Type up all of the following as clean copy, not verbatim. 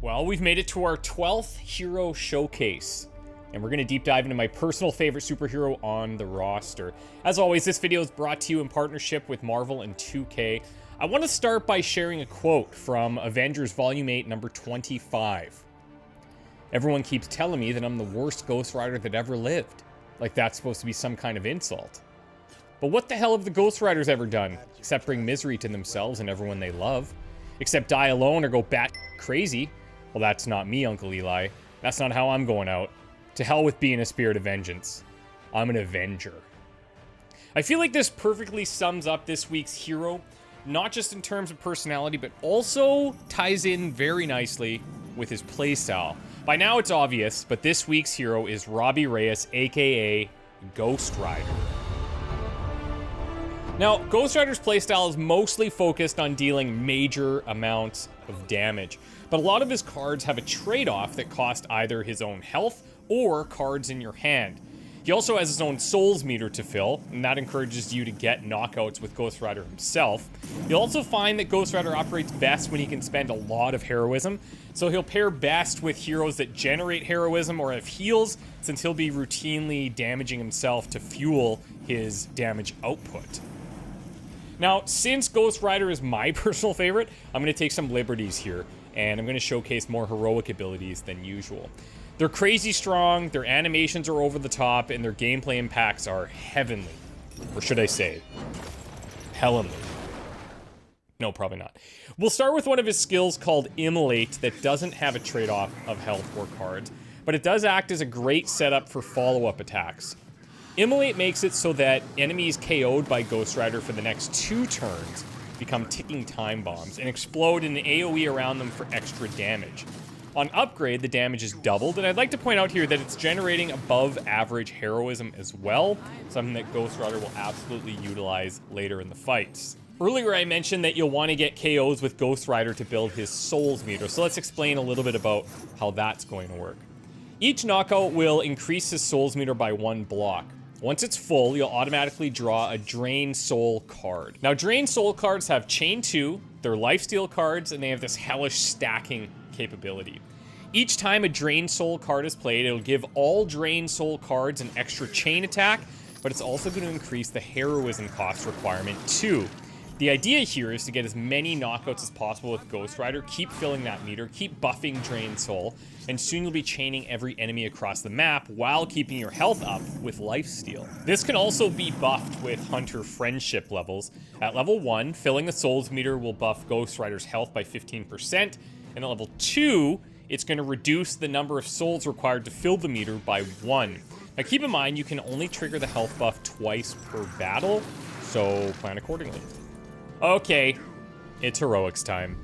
Well, we've made it to our 12th hero showcase, and we're going to deep dive into my personal favorite superhero on the roster. As always, this video is brought to you in partnership with Marvel and 2K. I want to start by sharing a quote from Avengers Volume 8, number 25. Everyone keeps telling me that I'm the worst Ghost Rider that ever lived. Like that's supposed to be some kind of insult. But what the hell have the Ghost Riders ever done, except bring misery to themselves and everyone they love? Except die alone or go bat crazy? Well, that's not me, Uncle Eli. That's not how I'm going out. To hell with being a spirit of vengeance. I'm an Avenger. I feel like this perfectly sums up this week's hero, not just in terms of personality, but also ties in very nicely with his playstyle. By now it's obvious, but this week's hero is Robbie Reyes, aka Ghost Rider. Now, Ghost Rider's playstyle is mostly focused on dealing major amounts of damage, but a lot of his cards have a trade-off that cost either his own health or cards in your hand. He also has his own souls meter to fill, and that encourages you to get knockouts with Ghost Rider himself. You'll also find that Ghost Rider operates best when he can spend a lot of heroism, so he'll pair best with heroes that generate heroism or have heals, since he'll be routinely damaging himself to fuel his damage output. Now, since Ghost Rider is my personal favorite, I'm going to take some liberties here, and I'm going to showcase more heroic abilities than usual. They're crazy strong, their animations are over the top, and their gameplay impacts are heavenly. Or should I say, heavenly. No, probably not. We'll start with one of his skills called Immolate that doesn't have a trade-off of health or cards, but it does act as a great setup for follow-up attacks. Immolate makes it so that enemies KO'd by Ghost Rider for the next 2 turns become ticking time bombs and explode in the AoE around them for extra damage. On upgrade, the damage is doubled, and I'd like to point out here that it's generating above average heroism as well, something that Ghost Rider will absolutely utilize later in the fights. Earlier I mentioned that you'll want to get KOs with Ghost Rider to build his souls meter, so let's explain a little bit about how that's going to work. Each knockout will increase his souls meter by 1 block. Once it's full, you'll automatically draw a Drain Soul card. Now, Drain Soul cards have Chain 2, they're lifesteal cards, and they have this hellish stacking capability. Each time a Drain Soul card is played, it'll give all Drain Soul cards an extra chain attack, but it's also going to increase the heroism cost requirement too. The idea here is to get as many knockouts as possible with Ghost Rider, keep filling that meter, keep buffing Drain Soul, and soon you'll be chaining every enemy across the map while keeping your health up with lifesteal. This can also be buffed with Hunter Friendship levels. At level 1, filling the souls meter will buff Ghost Rider's health by 15%, and at level 2, it's going to reduce the number of souls required to fill the meter by 1. Now keep in mind, you can only trigger the health buff twice per battle, so plan accordingly. Okay, it's heroics time.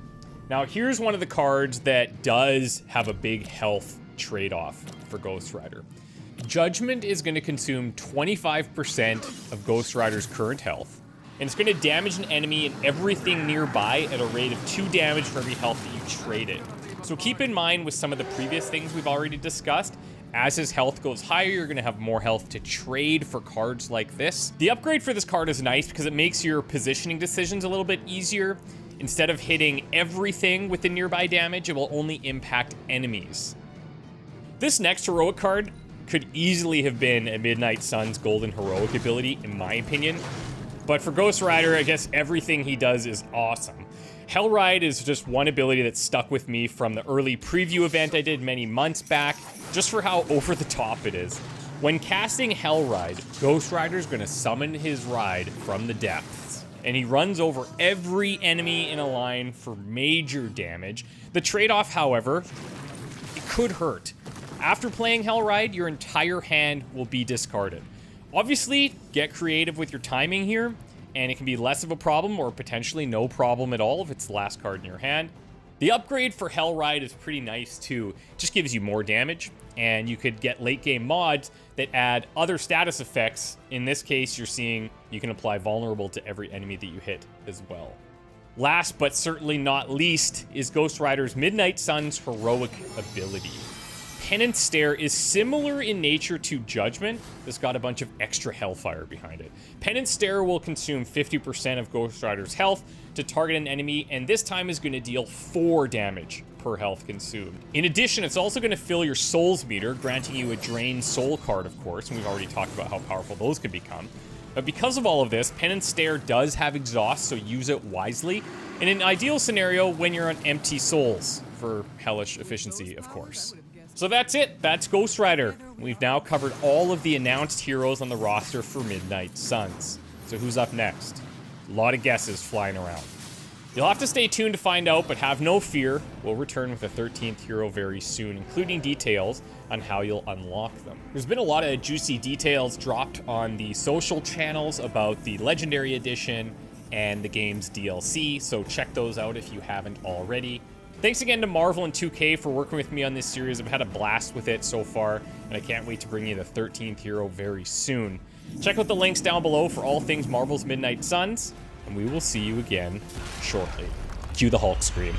Now here's one of the cards that does have a big health trade-off for Ghost Rider. Judgment is going to consume 25% of Ghost Rider's current health, and it's going to damage an enemy and everything nearby at a rate of 2 damage for every health that you trade it. So keep in mind with some of the previous things we've already discussed, as his health goes higher, you're going to have more health to trade for cards like this. The upgrade for this card is nice because it makes your positioning decisions a little bit easier. Instead of hitting everything with the nearby damage, it will only impact enemies. This next heroic card could easily have been a Midnight Sun's golden heroic ability, in my opinion. But for Ghost Rider, I guess everything he does is awesome. Hellride is just one ability that stuck with me from the early preview event I did many months back, just for how over the top it is. When casting Hellride, Ghost Rider's gonna summon his ride from the depths, and he runs over every enemy in a line for major damage. The trade-off, however, it could hurt. After playing Hellride, your entire hand will be discarded. Obviously, get creative with your timing here, and it can be less of a problem or potentially no problem at all if it's the last card in your hand. The upgrade for Hellride is pretty nice too. It just gives you more damage, and you could get late game mods that add other status effects. In this case, you're seeing you can apply vulnerable to every enemy that you hit as well. Last but certainly not least is Ghost Rider's Midnight Sun's heroic ability. Penance Stare is similar in nature to Judgment. It's got a bunch of extra hellfire behind it. Penance Stare will consume 50% of Ghost Rider's health to target an enemy, and this time is going to deal 4 damage per health consumed. In addition, it's also going to fill your souls meter, granting you a drained soul card, of course, and we've already talked about how powerful those could become. But because of all of this, Penance Stare does have exhaust, so use it wisely. In an ideal scenario, when you're on empty souls, for hellish efficiency, of course. So that's it. That's Ghost Rider. We've now covered all of the announced heroes on the roster for Midnight Suns. So who's up next? A lot of guesses flying around. You'll have to stay tuned to find out, but have no fear. We'll return with a 13th hero very soon, including details on how you'll unlock them. There's been a lot of juicy details dropped on the social channels about the Legendary Edition and the game's DLC, so check those out if you haven't already. Thanks again to Marvel and 2K for working with me on this series. I've had a blast with it so far, and I can't wait to bring you the 13th hero very soon. Check out the links down below for all things Marvel's Midnight Suns, and we will see you again shortly. Cue the Hulk scream.